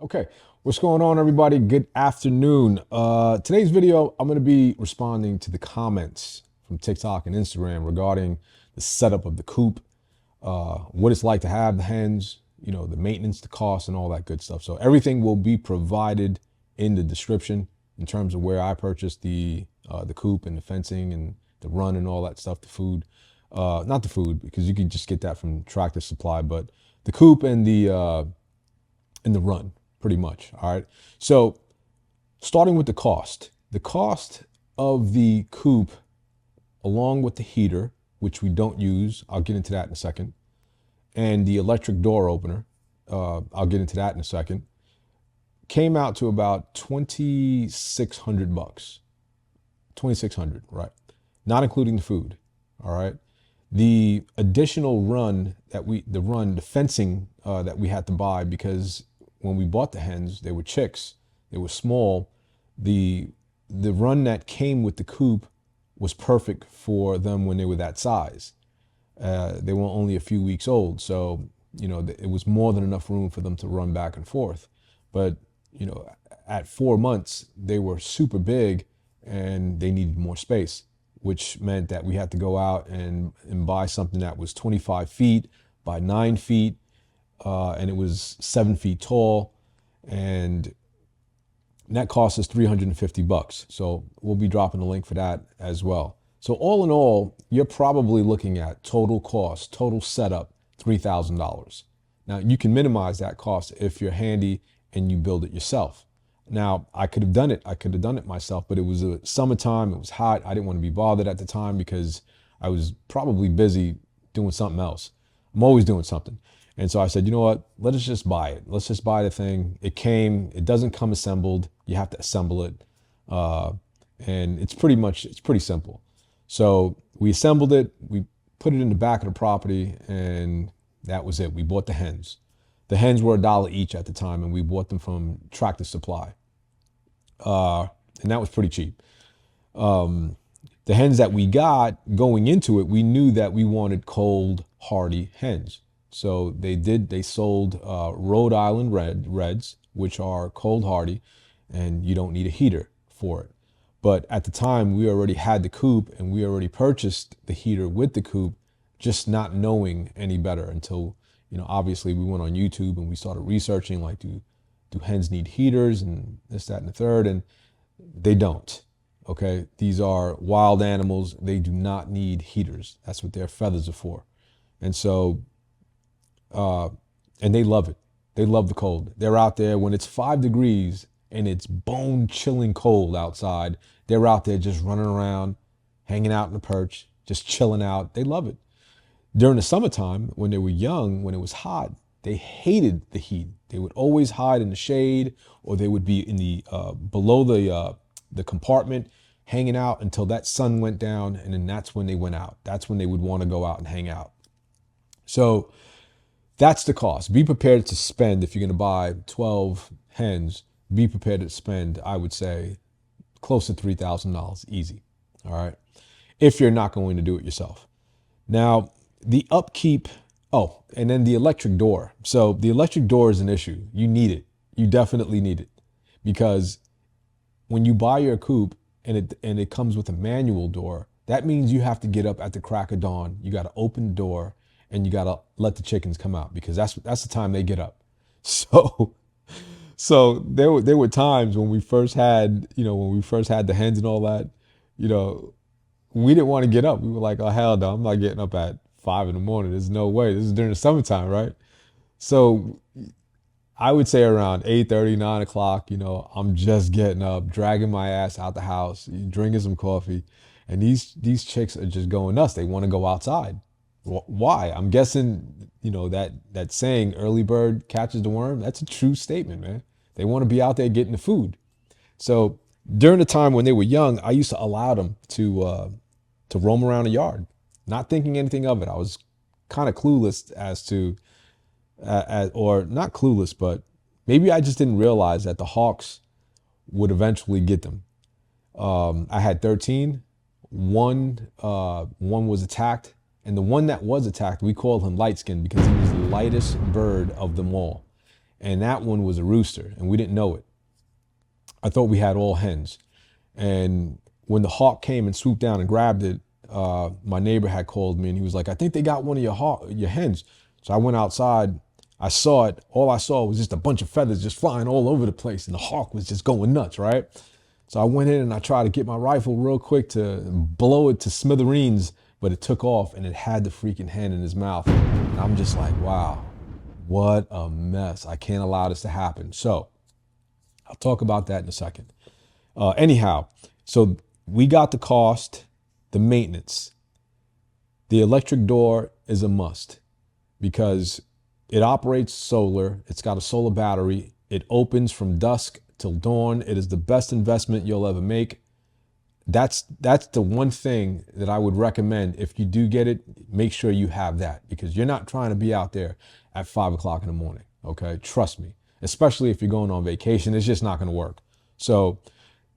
Okay, what's going on, everybody? Good afternoon. Today's video, I'm going to be responding to the comments from TikTok and Instagram regarding the setup of the coop, what it's like to have the hens, the maintenance, the cost, and all that good stuff. So everything will be provided in the description in terms of where I purchased the coop and the fencing and the run and all that stuff, the food. Not the food, because you can just get that from Tractor Supply, but the coop and the run, pretty much. All right. So starting with the cost of the coop, along with the heater, which we don't use, I'll get into that in a second, and the electric door opener, I'll get into that in a second, came out to about 2,600 bucks. 2,600, right? Not including the food. All right. The additional run the fencing that we had to buy, because when we bought the hens, they were chicks, they were small. The run that came with the coop was perfect for them when they were that size. They were only a few weeks old, so it was more than enough room for them to run back and forth. But at 4 months, they were super big and they needed more space, which meant that we had to go out and buy something that was 25 feet by 9 feet, and it was 7 feet tall, and that cost us 350 bucks. So we'll be dropping a link for that as well. So all in all, you're probably looking at total cost, total setup, $3,000. Now you can minimize that cost if you're handy and you build it yourself. Now I could have done it. I could have done it myself, but it was a summertime. It was hot. I didn't want to be bothered at the time because I was probably busy doing something else. I'm always doing something. And so I said, you know what? Let us just buy it. Let's just buy the thing. It came. It doesn't come assembled. You have to assemble it, and it's pretty simple. So we assembled it. We put it in the back of the property, and that was it. We bought the hens. The hens were $1 each at the time, and we bought them from Tractor Supply, and that was pretty cheap. The hens that we got going into it, we knew that we wanted cold, hardy hens. So they sold Rhode Island Reds, which are cold hardy, and you don't need a heater for it. But at the time, we already had the coop and we already purchased the heater with the coop, just not knowing any better until, obviously we went on YouTube and we started researching, like, do hens need heaters and this, that, and the third, and they don't. Okay, these are wild animals. They do not need heaters. That's what their feathers are for. And so, and they love it. They love the cold. They're out there when it's 5 degrees and it's bone chilling cold outside. They're out there just running around, hanging out in the perch, just chilling out. They love it. During the summertime, when they were young, when it was hot, they hated the heat. They would always hide in the shade, or they would be in the below the compartment, hanging out until that sun went down, and then that's when they went out. That's when they would want to go out and hang out. So that's the cost. Be prepared to spend, if you're going to buy 12 hens, be prepared to spend, I would say, close to $3,000 easy. All right. If you're not going to do it yourself. Now, the upkeep, oh, and then the electric door. So the electric door is an issue. You need it. You definitely need it, because when you buy your coop and it comes with a manual door, that means you have to get up at the crack of dawn. You got to open the door and you got to let the chickens come out, because that's the time they get up. So there were times when we first had, the hens and all that, you know, we didn't want to get up. We were like, oh, hell no, I'm not getting up at 5 in the morning. There's no way. This is during the summertime, right? So I would say around 8:30, 9 o'clock, I'm just getting up, dragging my ass out the house, drinking some coffee. And these chicks are just going nuts. They want to go outside. Why? I'm guessing, that saying, early bird catches the worm. That's a true statement, man. They want to be out there getting the food. So during the time when they were young, I used to allow them to roam around the yard, not thinking anything of it. I was kind of clueless as to, or not clueless, but maybe I just didn't realize that the hawks would eventually get them. I had 13. One was attacked, and the one that was attacked, we called him light skin because he was the lightest bird of them all. and that one was a rooster, and we didn't know it. I thought we had all hens. And when the hawk came and swooped down and grabbed it, my neighbor had called me and he was like, I think they got one of your hens. So I went outside, I saw it. All I saw was just a bunch of feathers just flying all over the place. And the hawk was just going nuts, right? So I went in and I tried to get my rifle real quick to blow it to smithereens, but it took off and it had the freaking hen in his mouth. And I'm just like, wow, what a mess. I can't allow this to happen. So I'll talk about that in a second. Anyhow, so we got the cost, the maintenance. The electric door is a must because it operates solar. It's got a solar battery. It opens from dusk till dawn. It is the best investment you'll ever make. That's the one thing that I would recommend. If you do get it, make sure you have that because you're not trying to be out there at 5 o'clock in the morning. Okay. Trust me, especially if you're going on vacation, it's just not going to work. So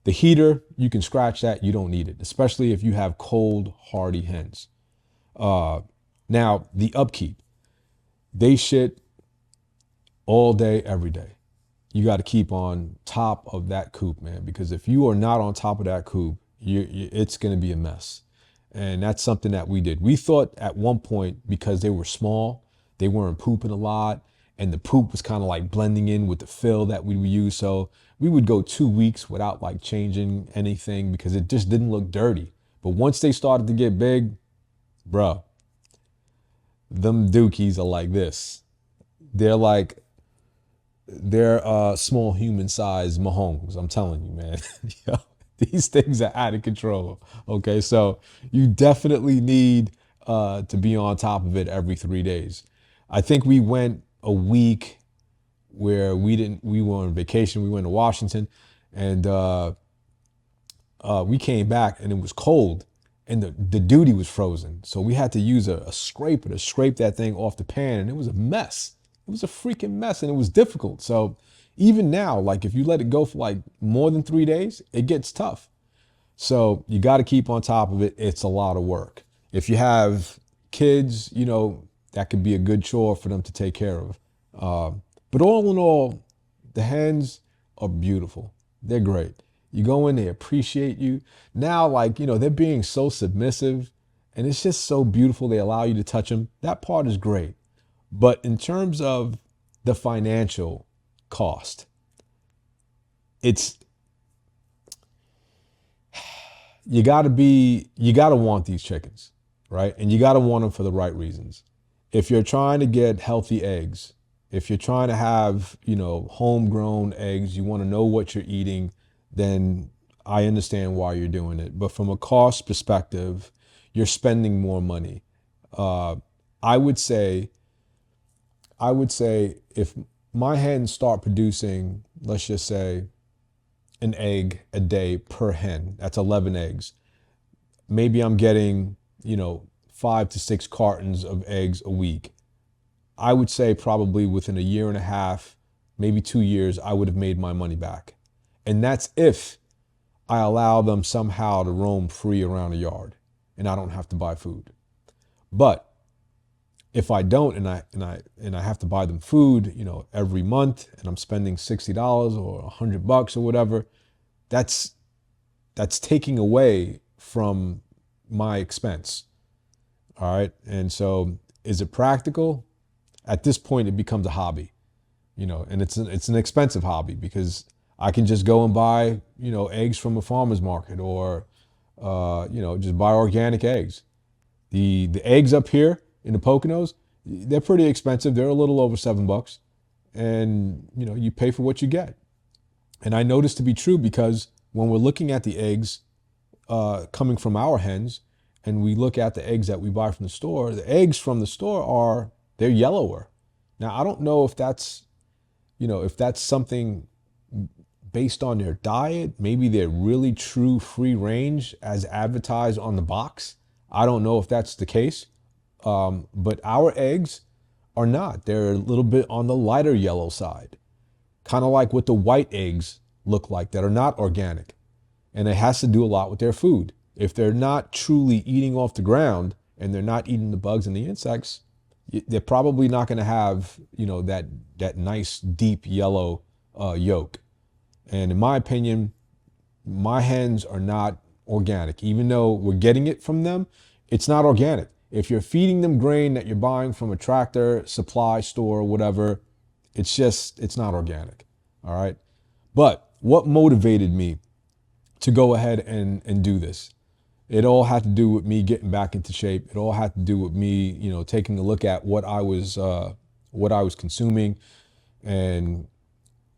the heater, you can scratch that. You don't need it, especially if you have cold, hardy hens. Now the upkeep, they shit all day, every day. You got to keep on top of that coop, man, because if you are not on top of that coop, it's going to be a mess. And that's something that we did. We thought at one point, because they were small, they weren't pooping a lot, and the poop was kind of like blending in with the fill that we would use. So we would go 2 weeks without like changing anything because it just didn't look dirty. But once they started to get big, bruh, them dookies are like this. They're small human sized Mahomes. I'm telling you, man. Yo, these things are out of control. Okay, so you definitely need to be on top of it every 3 days. I think we went a week where we were on vacation. We went to Washington and we came back and it was cold and the duty was frozen. So we had to use a scraper to scrape that thing off the pan, and it was a mess. It was a freaking mess and it was difficult. So even now, like if you let it go for like more than 3 days, it gets tough. So you got to keep on top of it. It's a lot of work. If you have kids, you know, that could be a good chore for them to take care of. But all in all, the hens are beautiful. They're great. You go in, they appreciate you. Now, like, you know, they're being so submissive and it's just so beautiful. They allow you to touch them. That part is great. But in terms of the financial cost, you gotta want these chickens, right? And you gotta want them for the right reasons. If you're trying to get healthy eggs, if you're trying to have, you know, homegrown eggs, you want to know what you're eating, then I understand why you're doing it. But from a cost perspective, you're spending more money. I would say if my hens start producing, let's just say an egg a day per hen, that's 11 eggs. Maybe I'm getting, you know, 5 to 6 cartons of eggs a week. I would say probably within a year and a half, maybe 2 years, I would have made my money back. And that's if I allow them somehow to roam free around the yard and I don't have to buy food. But if I don't and I have to buy them food, you know, every month and I'm spending $60 or $100 or whatever, that's taking away from my expense. All right. And so is it practical? At this point, it becomes a hobby, you know, and it's an expensive hobby because I can just go and buy, you know, eggs from a farmer's market or, you know, just buy organic eggs. The eggs up here in the Poconos, they're pretty expensive. They're a little over $7, and you know, you pay for what you get. And I know this to be true because when we're looking at the eggs coming from our hens, and we look at the eggs that we buy from the eggs from the store they're yellower. Now, I don't know if that's, you know, if that's something based on their diet. Maybe they're really true free range as advertised on the box. I don't know if that's the case. But our eggs are not. They're a little bit on the lighter yellow side, kind of like what the white eggs look like that are not organic. And it has to do a lot with their food. If they're not truly eating off the ground and they're not eating the bugs and the insects, they're probably not going to have, that nice deep yellow yolk. And in my opinion, my hens are not organic. Even though we're getting it from them, it's not organic. If you're feeding them grain that you're buying from a tractor supply store or whatever, it's not organic. All right. But what motivated me to go ahead and do this? It all had to do with me getting back into shape. It all had to do with me, taking a look at what I was consuming and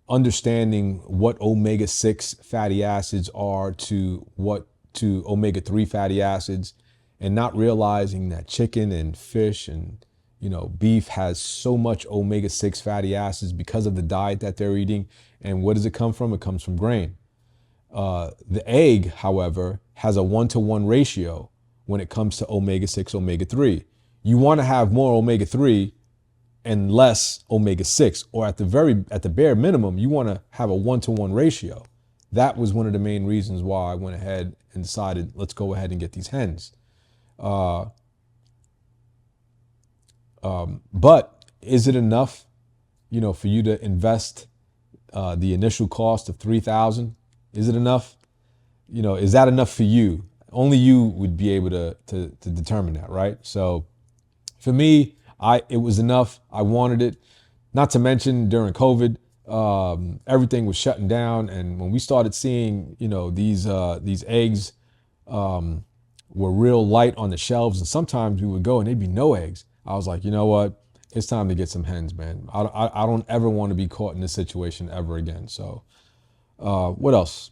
understanding what omega-6 fatty acids are to omega-3 fatty acids, and not realizing that chicken and fish and beef has so much omega-6 fatty acids because of the diet that they're eating. And what does it come from? It comes from grain. The egg, however, has a 1-to-1 ratio when it comes to omega-6, omega-3. You want to have more omega-3 and less omega-6, or at the bare minimum, you want to have a 1-to-1 ratio. That was one of the main reasons why I went ahead and decided, let's go ahead and get these hens. But is it enough, for you to invest the initial cost of $3,000? Is it enough? Is that enough for you? Only you would be able to determine that, right? So for me, it was enough. I wanted it. Not to mention during COVID, everything was shutting down, and when we started seeing, these eggs were real light on the shelves, and sometimes we would go and there'd be no eggs. I was like, you know what? It's time to get some hens, man. I don't ever want to be caught in this situation ever again. So what else?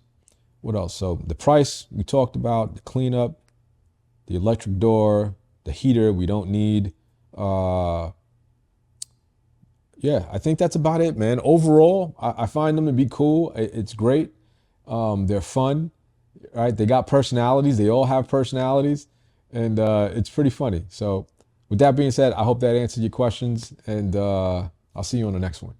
So the price we talked about, the cleanup, the electric door, the heater we don't need. Yeah, I think that's about it, man. Overall, I find them to be cool. It's great. They're fun, right? They got personalities. They all have personalities, and it's pretty funny. So with that being said, I hope that answered your questions, and I'll see you on the next one.